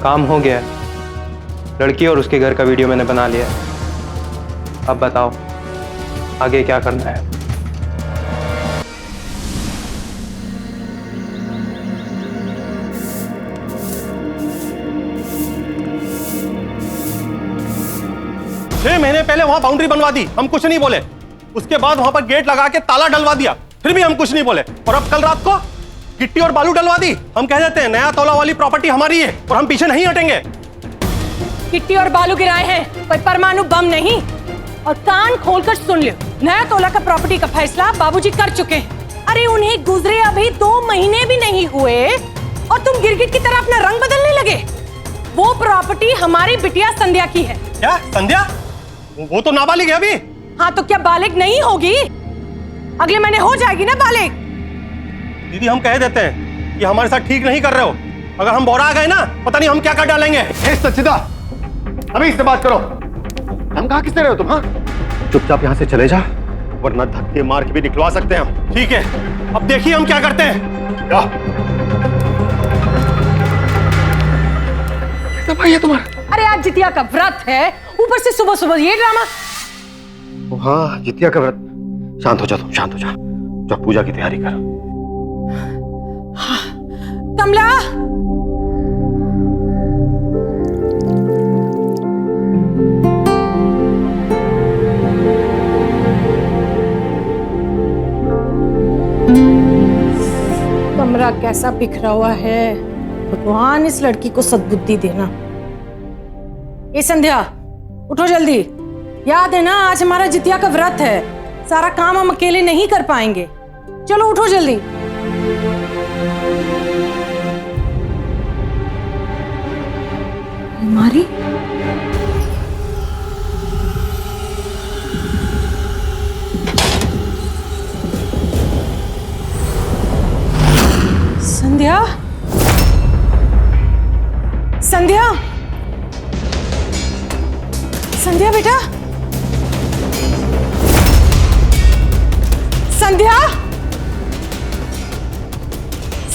काम हो गया है। लड़की और उसके घर का वीडियो मैंने बना लिया है। अब बताओ आगे क्या करना है? छह महीने पहले वहां बाउंड्री बनवा दी, हम कुछ नहीं बोले। उसके बाद वहां पर गेट लगा के ताला डलवा दिया, फिर भी हम कुछ नहीं बोले। और अब कल रात को गिट्टी और बालू डलवा दी। हम कह देते हैं नया तौला वाली प्रॉपर्टी हमारी है और हम पीछे नहीं हटेंगे। गिट्टी और बालू गिराए हैं, कोई परमाणु बम नहीं। और कान खोलकर सुन लो, नया तौला का प्रॉपर्टी का फैसला बाबूजी कर चुके हैं। अरे उन्हें गुजरे अभी 2 महीने भी नहीं हुए और तुम गिरगिट की तरह अपना रंग बदलने लगे। वो प्रॉपर्टी हमारी बिटिया संध्या की है। क्या संध्या? वो तो नाबालिग है अभी। हाँ तो क्या बालिग नहीं होगी? अगले महीने हो जाएगी ना बालिग। दीदी हम कह देते हैं कि हमारे साथ ठीक नहीं कर रहे हो। अगर हम बोरा गए ना, पता नहीं हम क्या कर डालेंगे। सच्चिदा, अभी इससे बात करो। हम कहाँ किससे रहे हो तुम? हाँ, चुपचाप यहाँ से चले जा, वरना धक्के मार के भी निकलवा सकते हैं हम। ठीक है, अब देखिए हम क्या करते हैं। कैसा भाई है तुम्हारा? अरे आज जितिया का व्रत है, ऊपर से सुबह सुबह ये ड्रामा। हाँ, जितिया का व्रत। शांत हो जा तुम, शांत हो जा। जो पूजा की तैयारी कर। कमला, कमरा कैसा बिखरा हुआ है। भगवान इस लड़की को सद्बुद्धि देना। ए संध्या, उठो जल्दी। याद है ना, आज हमारा जितिया का व्रत है। सारा काम हम अकेले नहीं कर पाएंगे। चलो उठो जल्दी। हमारी संध्या, संध्या, संध्या बेटा, संध्या,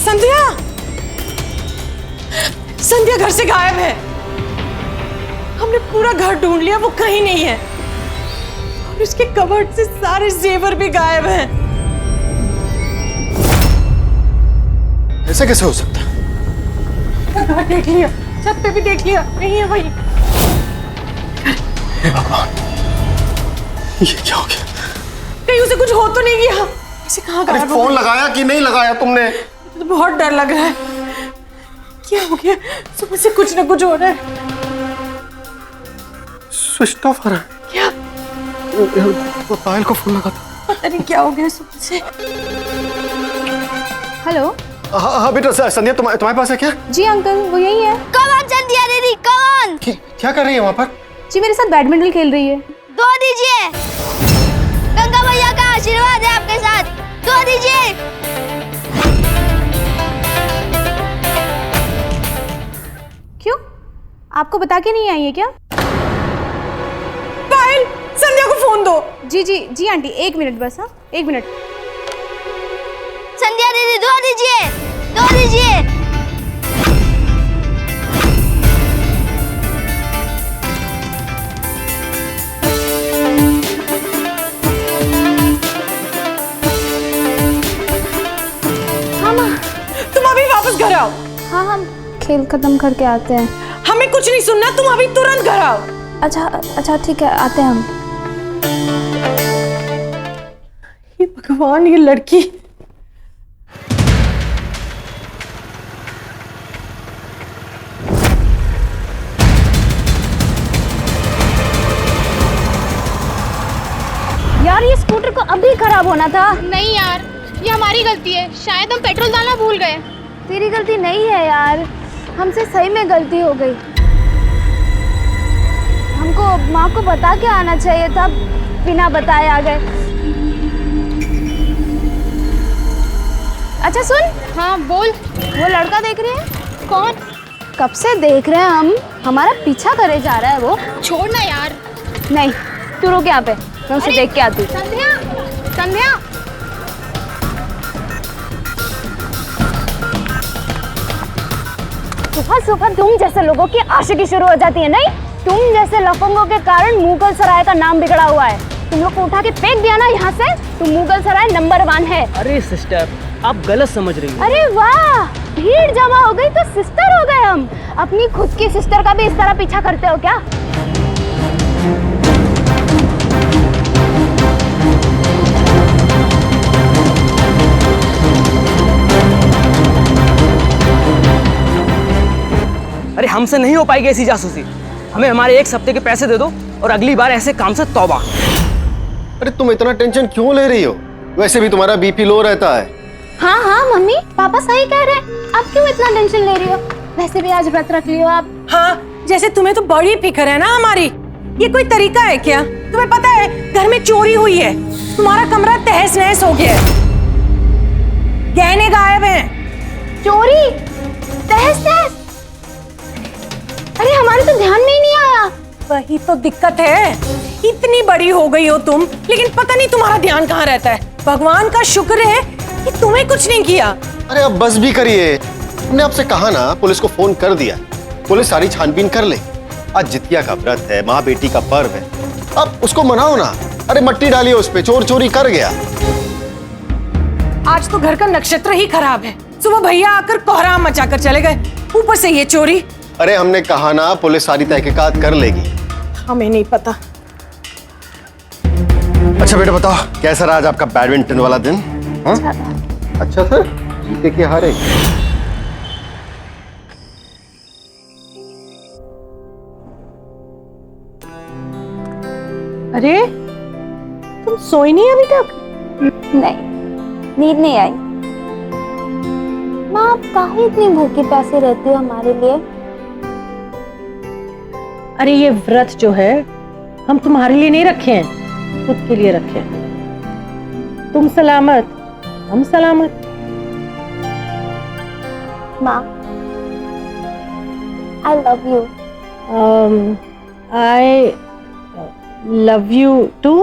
संध्या, संध्या घर से गायब है। हमने पूरा घर ढूंढ लिया, वो कहीं नहीं है। और उसके कबर्ड से सारे जेवर भी गायब हैं। ऐसा कैसे हो सकता? घर देख लिया, छत पे भी देख लिया, नहीं है वही। हे भगवान, ये क्या हो गया? कहीं उसे कुछ हो तो नहीं गया? इसे कहाँ गायब हो फोन लगाया कि नहीं लगाया तुमने? गया? बहुत डर लग रहा है। क्या हो गया? सुबह से कुछ ना कुछ हो रहा है। स्विच ऑफ आ रहा है। क्या? तो पायल को फोन लगा। पता नहीं क्या हो गया सुबह से। हेलो। हाँ हाँ बेटा, संध्या तुम्हारे पास है क्या? जी अंकल, वो यही है। कौन संध्या दीदी, कौन? क्या कर रही है वहाँ पर? जी मेरे साथ बैडमिंटन खेल रही है। दो दीजिए। गंगा मैया का आशीर्वाद है आपके साथ, दो दीजिए। क्यों? आपको बता के नहीं आई है क्या? पायल, संध्या को फोन दो। जी जी जी आंटी, 1 मिनट बस। हाँ 1 मिनट। संध्या दीदी दो दीजिए, दो दीजिए। तुम अभी वापस घर आओ। हाँ हम खेल खत्म करके आते हैं। हमें कुछ नहीं सुनना, तुम अभी तुरंत घर आओ। अच्छा अच्छा ठीक है, आते हैं हम। ये भगवान, ये लड़की। यार ये स्कूटर को अभी खराब होना था। नहीं यार, ये हमारी गलती है। शायद हम पेट्रोल डालना भूल गए। तेरी गलती नहीं है यार, हमसे सही में गलती हो गई। हमको माँ को बता के आना चाहिए था, बिना बताए आ गए। अच्छा सुन। हाँ बोल। वो लड़का देख रहे हैं? कौन? कब से देख रहे हैं हम, हमारा पीछा करे जा रहा है वो। छोड़ ना यार। नहीं, तू रुक यहाँ पे, मैं उसे देख के आती हूँ। संध्या, संध्या। सुबह सुबह तुम जैसे लोगों की आशिकी शुरू हो जाती है नहीं? तुम जैसे लफंगों के कारण मुगल सराय का नाम बिगड़ा हुआ है। तुम लोग को उठा के फेंक दिया ना यहाँ से, तो मुगल सराय नंबर 1 है। अरे सिस्टर, आप गलत समझ रही हैं। अरे वाह, भीड़ जमा हो गई तो सिस्टर हो गए हम। अपनी खुद की सिस्टर का भी इस तरह पीछा करते हो क्या? अरे हमसे नहीं हो पाएगी ऐसी जासूसी। हमें हमारे 1 हफ्ते के पैसे दे दो और अगली बार ऐसे काम से तौबा। अरे तुम इतना टेंशन क्यों ले रही हो? वैसे भी तुम्हारा बीपी लो रहता है। हाँ हाँ मम्मी, पापा सही कह रहे हैं। आप क्यों इतना टेंशन ले रही हो? वैसे भी आज व्रत रख लियो आप। हाँ, जैसे तुम्हें तो बड़ी फिक्र है ना हमारी। ये कोई तरीका है क्या? तुम्हें पता है घर में चोरी हुई है, तुम्हारा कमरा तहस नहस हो गया है, गहने गायब हैं। चोरी? तहस नहस? अरे हमारे तो ध्यान में ही नहीं आया। वही तो दिक्कत है, इतनी बड़ी हो गई हो तुम, लेकिन पता नहीं तुम्हारा ध्यान कहाँ रहता है। भगवान का शुक्र है कि तुम्हें कुछ नहीं किया। अरे अब बस भी करिए। हमने आपसे कहा ना, पुलिस को फोन कर दिया। पुलिस सारी छानबीन कर ले। आज जितिया का व्रत है, माँ बेटी का पर्व है, अब उसको मनाओ ना। अरे मट्टी डालिए उस पे, चोर चोरी कर गया। आज तो घर का नक्षत्र ही खराब है। सुबह भैया आकर कोहराम मचा कर चले गए, ऊपर से ये चोरी। अरे हमने कहा ना, पुलिस सारी तहकीकात कर लेगी। हमें नहीं पता। अच्छा बेटा बताओ, कैसा रहा आज आपका बैडमिंटन वाला दिन? अच्छा सर, जीते कि हारे? अरे तुम सोई नहीं अभी तक? नहीं, नींद नहीं आई। माँ, आप काहे इतनी भूखी प्यासी रहती हो हमारे लिए? अरे ये व्रत जो है हम तुम्हारे लिए नहीं रखे हैं, खुद के लिए रखे हैं। तुम सलामत, हम सलामत। माँ, I love you. I love you too.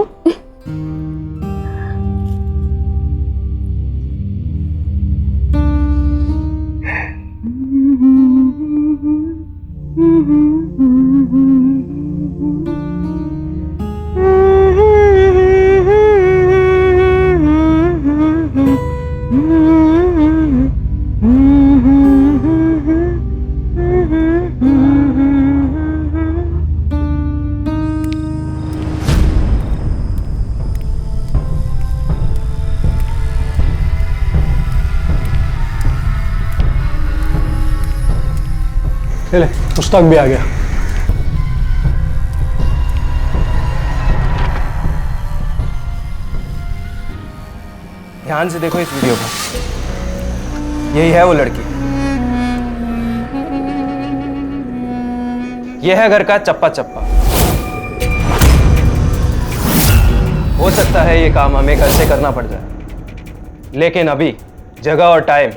ले, मुश्ताक भी आ गया। ध्यान से देखो इस वीडियो को। यही है वो लड़की, यह है घर का चप्पा चप्पा। हो सकता है ये काम हमें कल से करना पड़ जाए, लेकिन अभी जगह और टाइम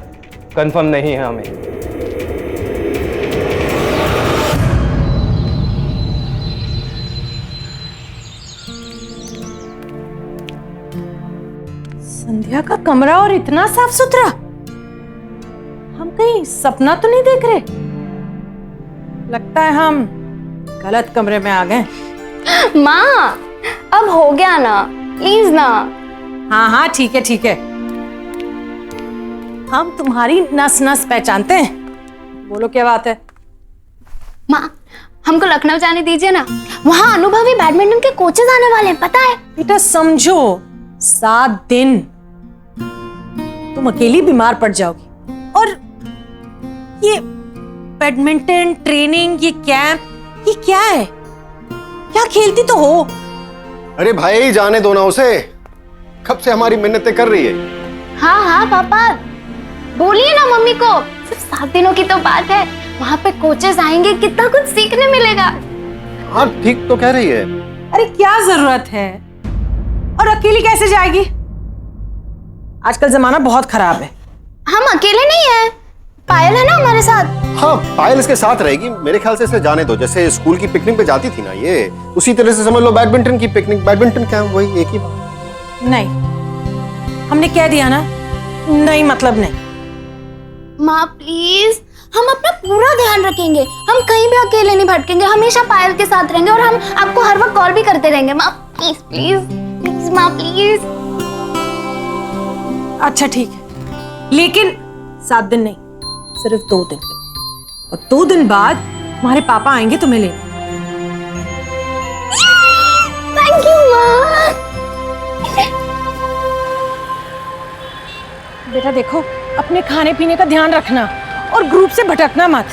कंफर्म नहीं है हमें। संध्या का कमरा और इतना साफ सुथरा, हम कहीं सपना तो नहीं देख रहे? लगता है हम गलत कमरे में आ गए। माँ, अब हो गया ना, प्लीज ना। हाँ हाँ ठीक है ठीक है, हम तुम्हारी नस नस पहचानते हैं। बोलो क्या बात है? माँ, हमको लखनऊ जाने दीजिए ना, वहाँ अनुभवी बैडमिंटन के कोचेस आने वाले हैं, पता है? बेटा समझो, 7 दिन तुम अकेली बीमार पड़ जाओगी, और ये बैडमिंटन ट्रेनिंग, ये कैंप, ये क्या है? क्या खेलती तो हो? अरे भाई जाने दो ना उसे, कब से हमारी मिन्नतें कर रही है। हाँ हाँ पापा, बोलिए ना मम्मी को। सिर्फ 7 दिनों की तो बात है, वहाँ पे कोचेस आएंगे, कितना कुछ सीखने मिलेगा। हाँ ठीक तो कह रही है। अरे क्या जरूरत है, और अकेली कैसे जाएगी? आजकल जमाना बहुत खराब है। हम अकेले नहीं हैं, पायल है ना हमारे साथ। हाँ पायल इसके साथ रहेगी, मेरे ख्याल से इसे जाने दो। जैसे स्कूल की पिकनिक पे जाती थी ना ये, उसी तरह से समझ लो बैडमिंटन की पिकनिक। बैडमिंटन क्या है, वही एक ही बात। नहीं, हमने कह दिया ना, नहीं मतलब नहीं। माँ प्लीज, हम अपना पूरा ध्यान रखेंगे, हम कहीं भी अकेले नहीं भटकेंगे, हमेशा पायल के साथ रहेंगे और हम आपको हर वक्त कॉल भी करते रहेंगे। माँ प्लीज प्लीज प्लीज माँ प्लीज। अच्छा ठीक है, लेकिन 7 दिन नहीं, सिर्फ 2 दिन, और 2 दिन बाद तुम्हारे पापा आएंगे तुम्हें लेने। थैंक यू माँ। बेटा देखो, अपने खाने पीने का ध्यान रखना और ग्रुप से भटकना मत,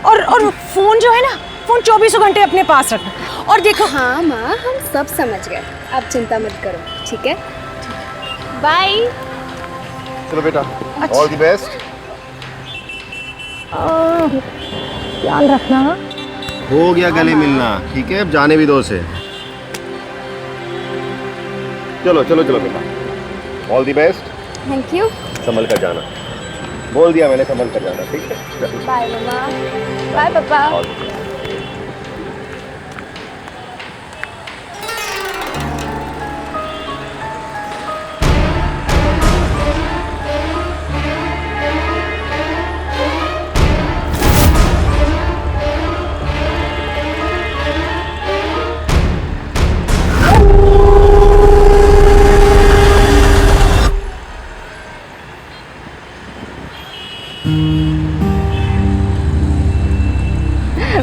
और फोन जो है ना, फोन 24 घंटे अपने पास रखना। और देखो, हाँ माँ हम सब समझ गए, आप चिंता मत करो, ठीक है? बाय। चलो बेटा, ऑल द बेस्ट। ध्यान रखना। हो गया गले मिलना, ठीक है? अब जाने भी दो उसे। चलो चलो चलो बेटा, all the best. Thank you. संभल कर जाना, बोल दिया मैंने, संभल कर जाना, ठीक है? बाय मम्मा। बाय पापा।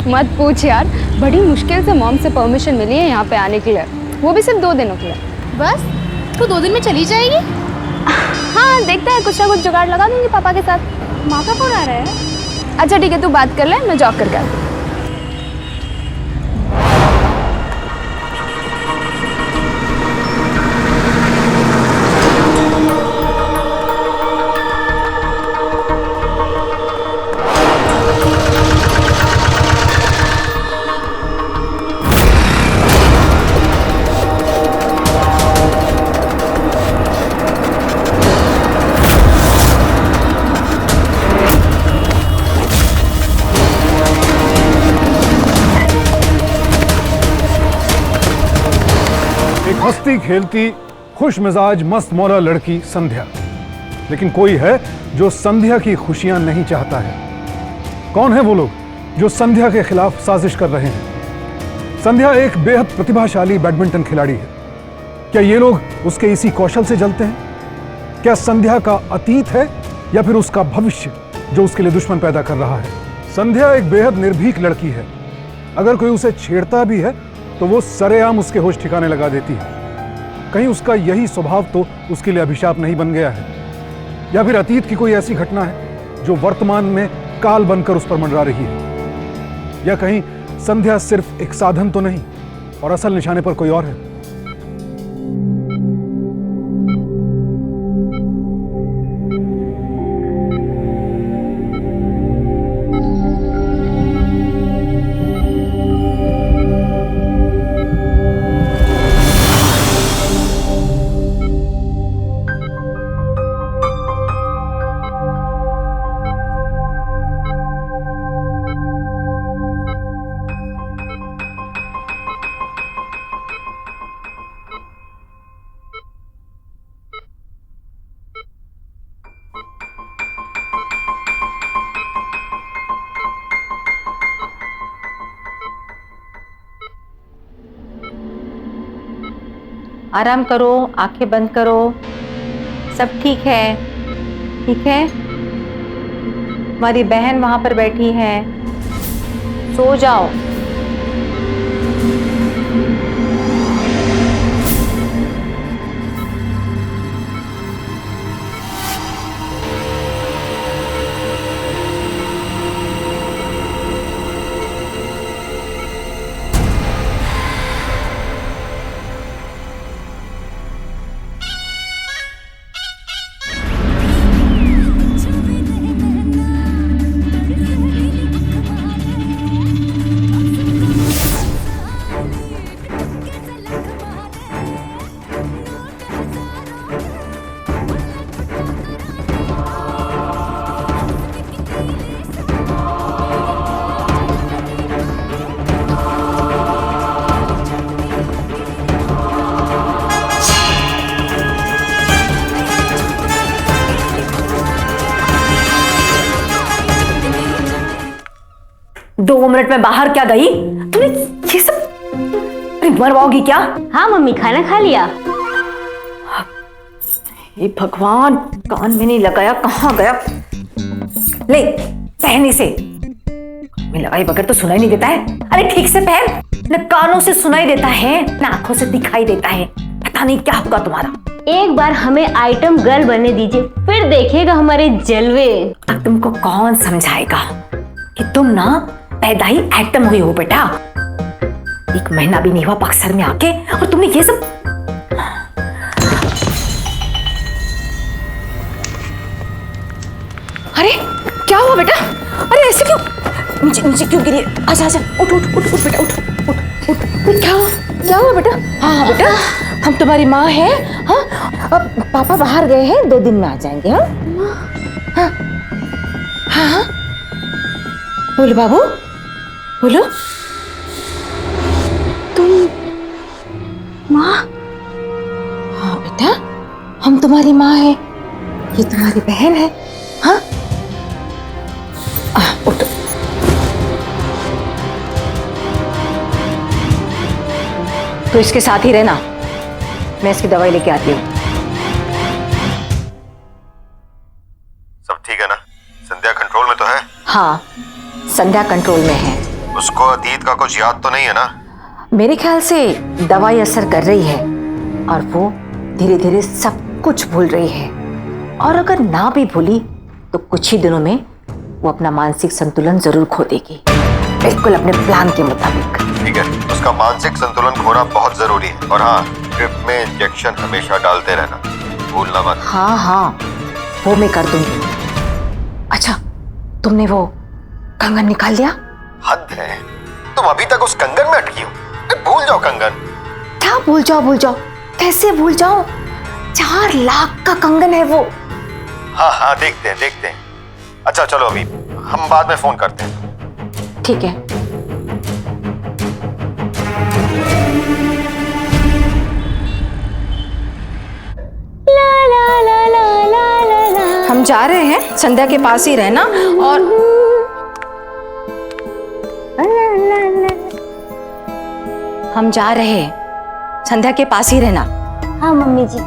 मत पूछ यार, बड़ी मुश्किल से मॉम से परमिशन मिली है यहाँ पे आने के लिए, वो भी सिर्फ 2 दिनों के लिए। बस तो 2 दिन में चली जाएगी? हाँ देखते हैं, कुछ ना कुछ जुगाड़ लगा दूंगी पापा के साथ। माँ का फोन आ रहा है। अच्छा ठीक है, तू बात कर ले, मैं जॉब करके आती हूँ। हंसती खेलती खुश मिजाज मस्त मौला लड़की संध्या, लेकिन कोई है जो संध्या की खुशियां नहीं चाहता है। कौन है वो लोग जो संध्या के खिलाफ साजिश कर रहे हैं? संध्या एक बेहद प्रतिभाशाली बैडमिंटन खिलाड़ी है। क्या ये लोग उसके इसी कौशल से जलते हैं? क्या संध्या का अतीत है या फिर उसका भविष्य जो उसके लिए दुश्मन पैदा कर रहा है? संध्या एक बेहद निर्भीक लड़की है। अगर कोई उसे छेड़ता भी है तो वो सरेआम उसके होश ठिकाने लगा देती है। कहीं उसका यही स्वभाव तो उसके लिए अभिशाप नहीं बन गया है, या फिर अतीत की कोई ऐसी घटना है जो वर्तमान में काल बनकर उस पर मंडरा रही है? या कहीं संध्या सिर्फ एक साधन तो नहीं और असल निशाने पर कोई और है? आराम करो, आंखें बंद करो, सब ठीक है, ठीक है? हमारी बहन वहां पर बैठी है, सो जाओ। 2 मिनट में बाहर क्या गई तूने ये सब? अरे मरवाओगी क्या? हाँ मम्मी, खाना खा लिया। ये भगवान, कान में नहीं लगाया, कहाँ गया? ले पहने से में लगाई बगैर तो सुनाई नहीं देता है। अरे ठीक से पहन, न कानों से सुनाई देता है न आंखों से दिखाई देता है। पता नहीं क्या होगा तुम्हारा। एक बार हमें आइटम गर्ल बनने दीजिए, फिर देखिएगा हमारे जलवे। अब तुमको कौन समझाएगा कि तुम ना पैदा ही आइटम हुई हो बेटा। 1 महीना भी नहीं हुआ बक्सर में आके और तुमने ये सब। अरे क्या हुआ बेटा? अरे ऐसे क्यों नीचे नीचे क्यों गिरी? आजा आजा, उठ उठ उठ उठ बेटा, उठ उठ उठ। क्या हुआ बेटा? हाँ बेटा, हम तुम्हारी माँ हैं। हाँ, अब पापा बाहर गए हैं, 2 दिन में आ जाएंगे। हाँ हाँ हाँ हाँ, बोलो बाबू, बोलो। तुम माँ? हाँ बेटा, हम तुम्हारी माँ हैं, ये तुम्हारी बहन है। हाँ उठो। तो इसके साथ ही रहना, मैं इसकी दवाई लेके आती हूँ। सब ठीक है ना? संध्या कंट्रोल में तो है? हाँ, संध्या कंट्रोल में है। उसको अतीत का कुछ याद तो नहीं है ना? मेरे ख्याल से दवाई असर कर रही है और वो धीरे धीरे सब कुछ भूल रही है। और अगर ना भी भूली तो कुछ ही दिनों में वो अपना मानसिक संतुलन जरूर खो देगी, बिल्कुल अपने प्लान के मुताबिक। ठीक है, उसका मानसिक संतुलन खोना बहुत जरूरी है। और हाँ, ड्रिप में इंजेक्शन हमेशा डालते रहना, भूलना मत। हाँ हाँ, वो मैं कर दूंगी। अच्छा, तुमने वो कंगन निकाल दिया? हद है, तुम अभी तक उस कंगन में अटकी हो। भूल जाओ कंगन। क्या भूल जाओ? भूल जाओ कैसे भूल जाओ? 4 लाख का कंगन है वो। हाँ हाँ, देखते हैं देखते हैं। अच्छा चलो, अभी हम बाद में फोन करते हैं। ठीक है। हम जा रहे हैं, संध्या के पास ही रहना। और हम जा रहे हैं, संध्या के पास ही रहना। हाँ मम्मी जी।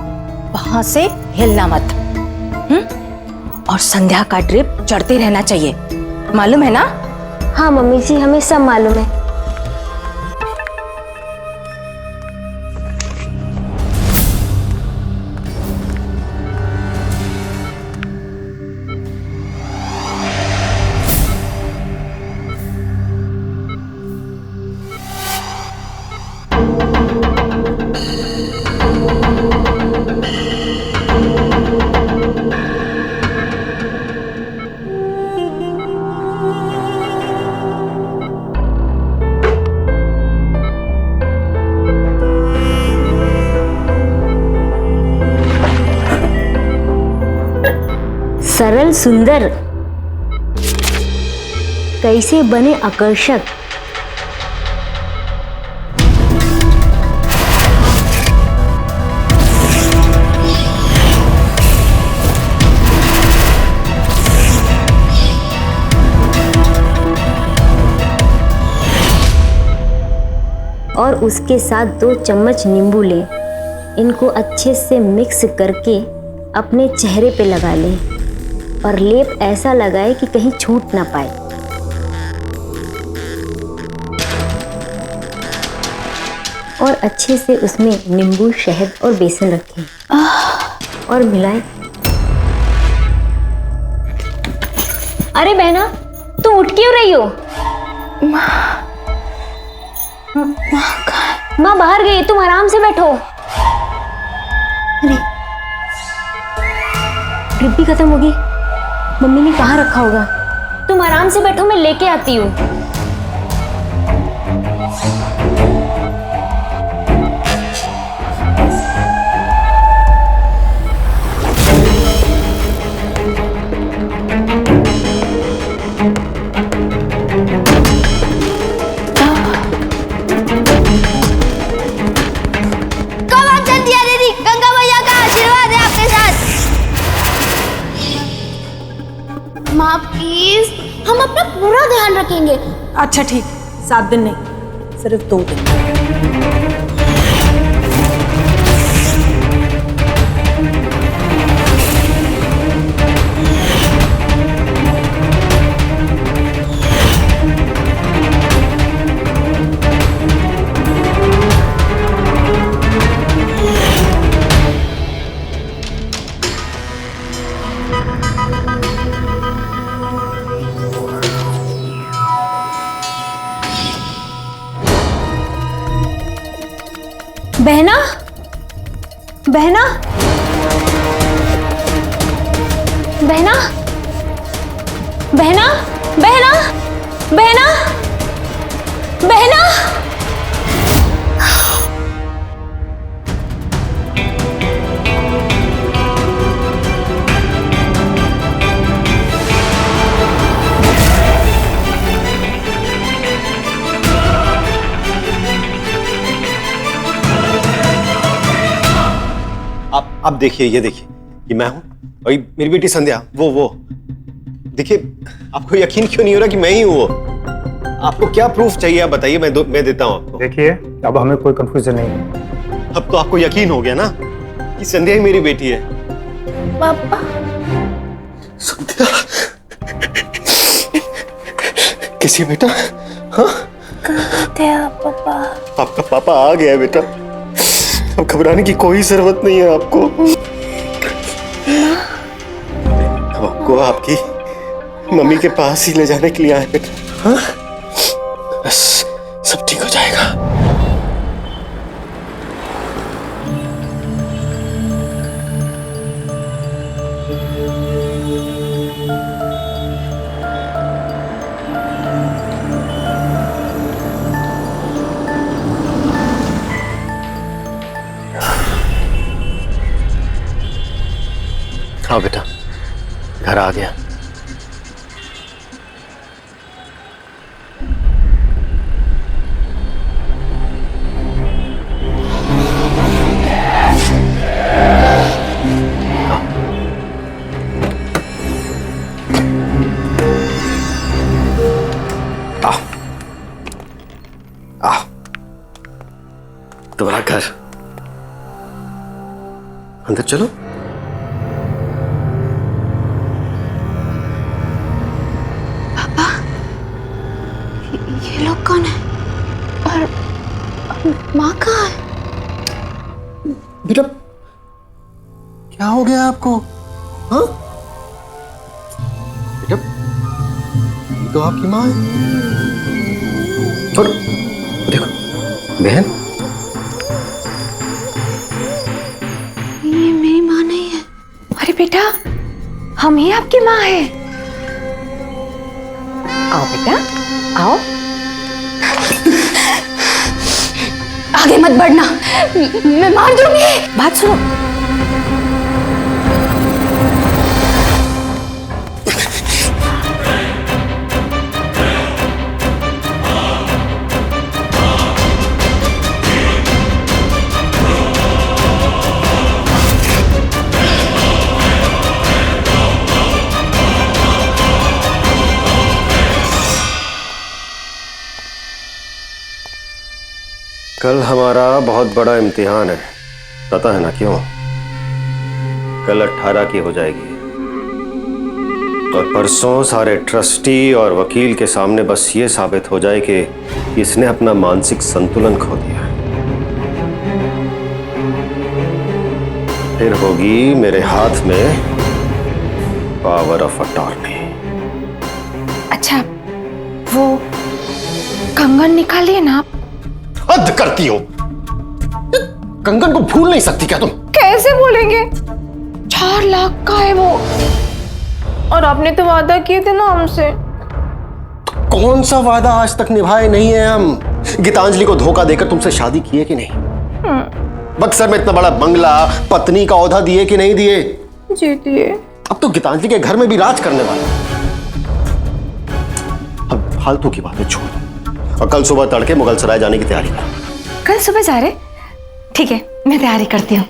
वहां से हिलना मत। और संध्या का ड्रिप चढ़ते रहना चाहिए, मालूम है ना? हाँ मम्मी जी, हमें सब मालूम है। सरल सुंदर कैसे बने आकर्षक। और उसके साथ 2 चम्मच नींबू लें। इनको अच्छे से मिक्स करके अपने चेहरे पे लगा लें और लेप ऐसा लगाए कि कहीं छूट ना पाए। और अच्छे से उसमें नींबू, शहद और बेसन रखें और मिलाएं। अरे बहना, तुम उठ क्यों रही हो? माँ बाहर गई, तुम आराम से बैठो। अरे ड्रिप भी खत्म होगी, मम्मी ने कहाँ रखा होगा? तुम आराम से बैठो, मैं लेके आती हूँ। कब आप जल्दी आ दीदी, गंगा मैया का आशीर्वाद है आपके साथ। माँ प्लीज, हम अपना पूरा ध्यान रखेंगे, अच्छा ठीक, 7 दिन नहीं, सिर्फ 2 दिन। बहना, बहना, बहना, बहना, बहना, बहना, बहना। आप देखिए, ये देखिए, ये मैं हूं और ये मेरी बेटी संध्या। वो देखिए, आपको यकीन क्यों नहीं हो रहा कि मैं ही हूं वो? आपको क्या प्रूफ चाहिए आप बताइए, मैं देता हूं आपको। देखिए, अब हमें कोई कंफ्यूजन नहीं है। अब तो आपको यकीन हो गया ना कि संध्या ही मेरी बेटी है। पापा, संध्या कैसी है बेटा? हाँ, कहाँ थे आप पापा? आपका पापा आ गया है बेटा, अब घबराने की कोई जरूरत नहीं है आपको। अब आपको आपकी मम्मी के पास ही ले जाने के लिए आए बेटा। हाँ, बस सब ठीक हो जाएगा। हाँ बेटा, घर आ गया। तुम्हारा घर, अंदर चलो। ये लोग कौन है? और माँ कहाँ है? बेटा क्या हो गया आपको? हाँ बेटा, ये तो आपकी माँ है। छोड़ो, देखो बहन, ये मेरी माँ नहीं है। अरे बेटा, हम ही आपकी माँ है। आओ बेटा, आओ। आगे मत बढ़ना, मैं मार दूंगी। बात सुनो। कल हमारा बहुत बड़ा इम्तिहान है, पता है ना क्यों? कल 18 की हो जाएगी और परसों सारे ट्रस्टी और वकील के सामने बस ये साबित हो जाए कि इसने अपना मानसिक संतुलन खो दिया। फिर होगी मेरे हाथ में पावर ऑफ अटॉर्नी। अच्छा, वो कंगन निकालिए ना आप। हद करती हो, कंगन को भूल नहीं सकती क्या तुम? कैसे भूलेंगे? 4 लाख का है वो, और आपने तो वादा किए थे ना हमसे। कौन सा वादा आज तक निभाए नहीं है हम? गीतांजलि को धोखा देकर तुमसे शादी किए कि नहीं? बक्सर में इतना बड़ा बंगला, पत्नी का ओहदा दिए कि नहीं दिए? जी दिए। अब तो गीतांजलि के घर में भी राज करने वाले। अब फालतू की बातें छोड़ और कल सुबह तड़के मुगल सराय जाने की तैयारी करो। कल सुबह जा रहे? ठीक है, मैं तैयारी करती हूँ।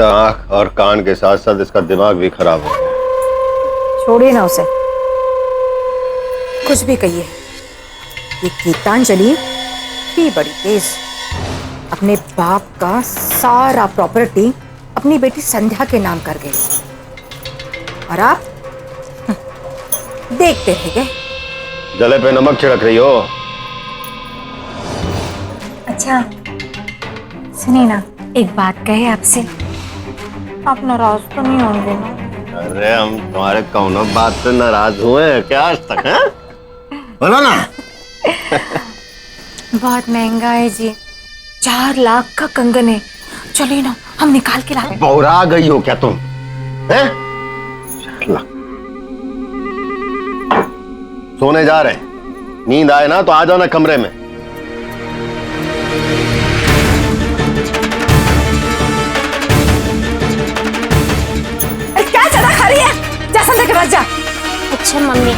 लगता है आंख और कान के साथ साथ इसका दिमाग भी खराब हो गया। छोड़िए ना उसे, कुछ भी कहिए, ये गीतांजलि भी बड़ी तेज, अपने बाप का सारा प्रॉपर्टी अपनी बेटी संध्या के नाम कर गई और आप देखते रह गए। जले पे नमक छिड़क रही हो। अच्छा सुनिए ना, एक बात कहे आपसे, आप नाराज तो नहीं होंगे ना? अरे हम तुम्हारे कौनो बात से नाराज हुए हैं क्या आज तक? हैं? बोलो ना। बहुत महंगा है जी, 4 लाख का कंगन है, चलिए ना हम निकाल के लाते हैं। बौरा गई हो क्या तुम? हैं? सोने जा रहे, नींद आए ना तो आ जाओ ना कमरे में। क्या ज्यादा खा रही है? जा संध्या के पास जा। अच्छा मम्मी।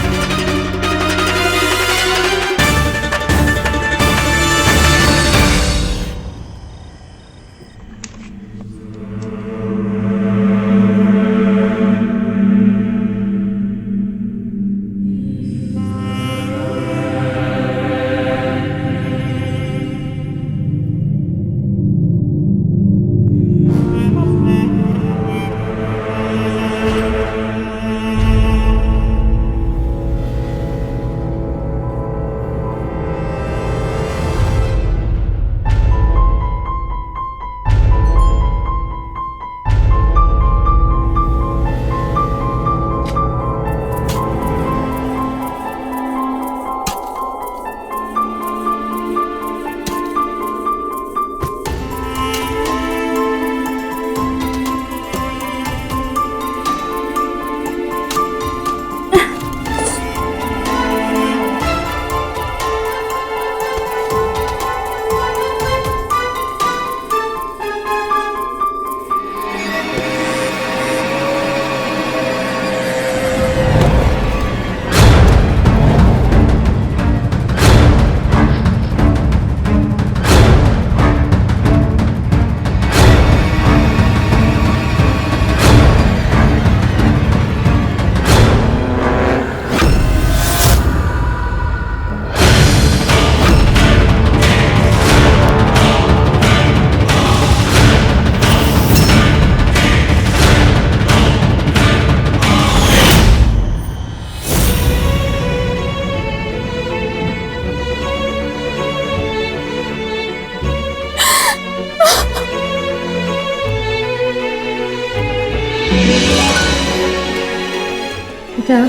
बेटा,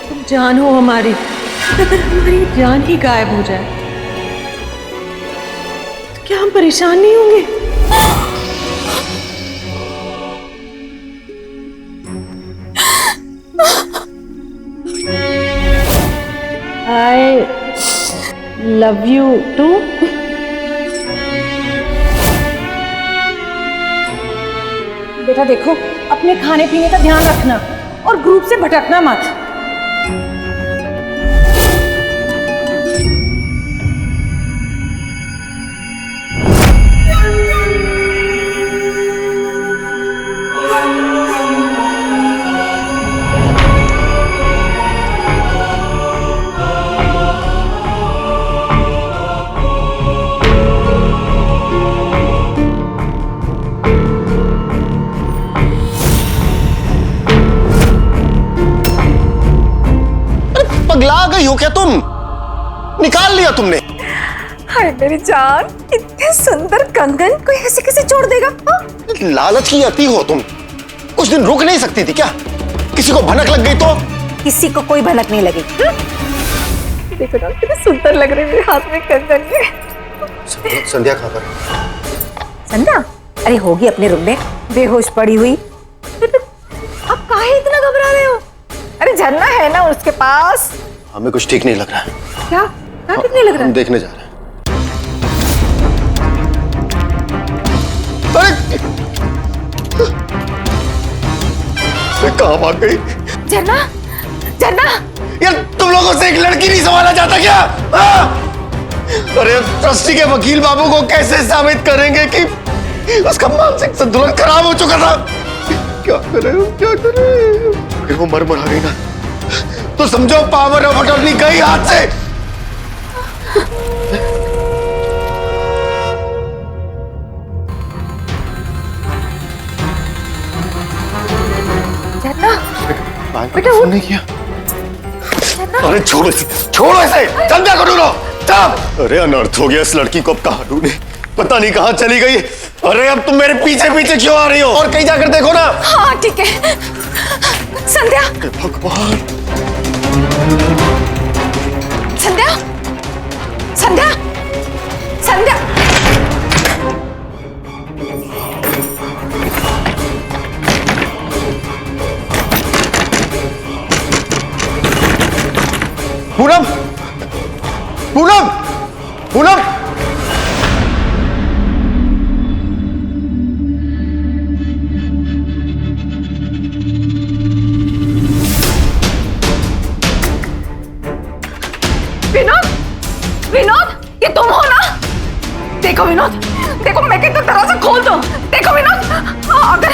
तुम जान हो हमारी, अगर हमारी जान ही गायब हो जाए तो क्या हम परेशान नहीं होंगे? I love you too. बेटा देखो, अपने खाने पीने का ध्यान रखना और ग्रुप से भटकना मत। पगला गई हो क्या तुम? निकाल लिया तुमने? हाय मेरी जान, इतने सुंदर कंगन कोई ऐसे कैसे छोड़ देगा? लालच की अति हो तुम। कुछ दिन रुक नहीं सकती थी क्या? किसी को भनक लग गई तो? किसी को कोई भनक नहीं लगी। देखो ना कितने सुंदर लग रहे मेरे हाथ में कंगन के। संध्या कहाँ पर? संध्या अरे होगी अपने रूम में बेहोश पड़ी हुई। आप काहे इतना घबरा रहे हो? अरे झरना है ना उसके पास। हमें कुछ ठीक नहीं लग रहा है। क्या क्या ठीक नहीं लग रहा है? हम देखने जा रहे हैं। अरे कहाँ भाग गई? झरना झरना यार तुम लोगों से एक लड़की नहीं संभाला जाता क्या? अरे ट्रस्टी के वकील बाबू को कैसे साबित करेंगे कि उसका मानसिक संतुलन खराब हो चुका था। क्या करे क्या करे? फिर वो मर गई ना तो समझो पावर ऑफ अटॉर्नी गई हाथ से। बेटा वो नहीं किया। अरे छोड़ो इसे, छोड़ो इसे, संध्या को ढूंढो। चुप। अरे अनर्थ हो गया, इस लड़की को अब कहाँ ढूंढे, पता नहीं कहाँ चली गई। अरे अब तुम मेरे पीछे पीछे क्यों आ रही हो? और कहीं जाकर देखो ना। हाँ ठीक है। संध्या। भगवान। संध्या, संध्या, संध्या। पूनम, पूनम, पूनम। विनोद, विनोद, ये तुम हो ना? देखो विनोद, देखो मैं कहता दरवाजा खोल दो। देखो विनोद, अगर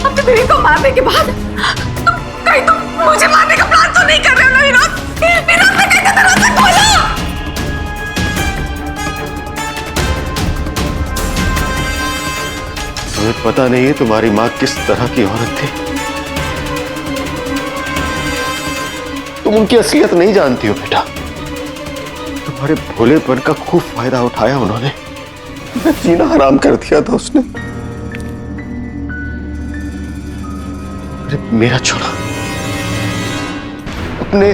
अपनी बीवी को मारने के बाद तुम कहीं तुम मुझे मारने का प्लान तो नहीं कर रहे हो ना विनोद? विनोद मैं कहता दरवाजा खोलो। तुम्हें पता नहीं है तुम्हारी माँ किस तरह की औरत थी। तुम उनकी असलियत नहीं जानती हो बेटा। तुम्हारे भोलेपन का खूब फायदा उठाया उन्होंने। जीना हराम कर दिया था उसने। अरे मेरा छोड़ा, अपने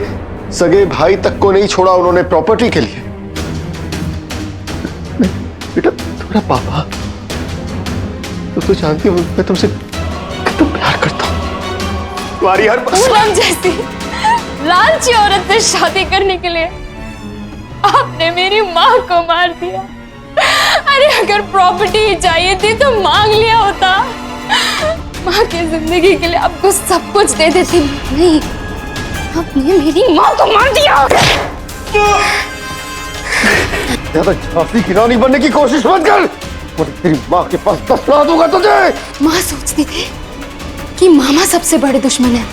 सगे भाई तक को नहीं छोड़ा उन्होंने प्रॉपर्टी के लिए। बेटा तुम्हारा पापा तो जानती हो मैं तुमसे कितना प्यार करता हूं। तुम्हारी हर पूनम जैसी लालची औरत से शादी करने के लिए आपने मेरी माँ को मार दिया। अरे अगर प्रॉपर्टी चाहिए थी तो मांग लिया होता। माँ की जिंदगी के लिए आपको सब कुछ दे देती। नहीं, आपने मेरी माँ को मार दिया। ज्यादा झांसी की रानी बनने की कोशिश मत कर। तेरी माँ के पास 10 लाख दूंगा तुझे। माँ सोचती थी कि मामा सबसे बड़े दुश्मन है,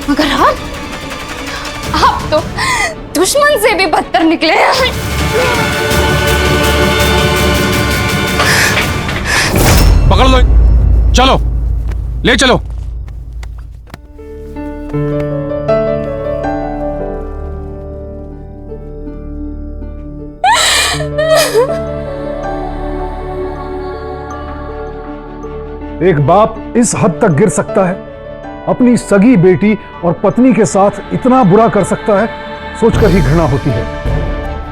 मगर आप तो दुश्मन से भी बदतर निकले हैं। पकड़ लो, चलो ले चलो। एक बाप इस हद तक गिर सकता है, अपनी सगी बेटी और पत्नी के साथ इतना बुरा कर सकता है, सोचकर ही घृणा होती है।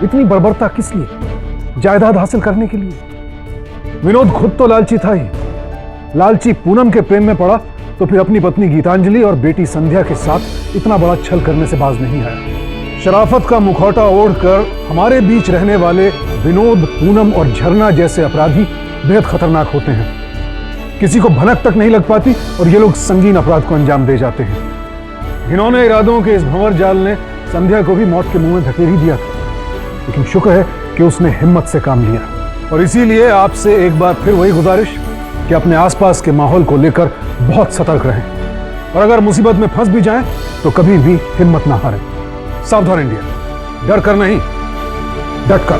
इतनी बर्बरता किस लिए? जायदाद हासिल करने के लिए। विनोद खुद तो लालची था ही। लालची पूनम के प्रेम में पड़ा तो फिर अपनी पत्नी गीतांजलि और बेटी संध्या के साथ इतना बड़ा छल करने से बाज नहीं आया। शराफत का मुखौटा ओढ़कर हमारे बीच रहने वाले विनोद, पूनम और झरना जैसे अपराधी बेहद खतरनाक होते हैं। किसी को भनक तक नहीं लग पाती और ये लोग संगीन अपराध को अंजाम दे जाते हैं। घिनौने इरादों के इस भंवर जाल ने संध्या को भी मौत के मुंह में धकेल ही दिया था, लेकिन शुक्र है कि उसने हिम्मत से काम लिया। और इसीलिए आपसे एक बार फिर वही गुजारिश कि अपने आसपास के माहौल को लेकर बहुत सतर्क रहें और अगर मुसीबत में फंस भी जाएं तो कभी भी हिम्मत ना हारें। सावधान इंडिया, डर कर नहीं, डट कर।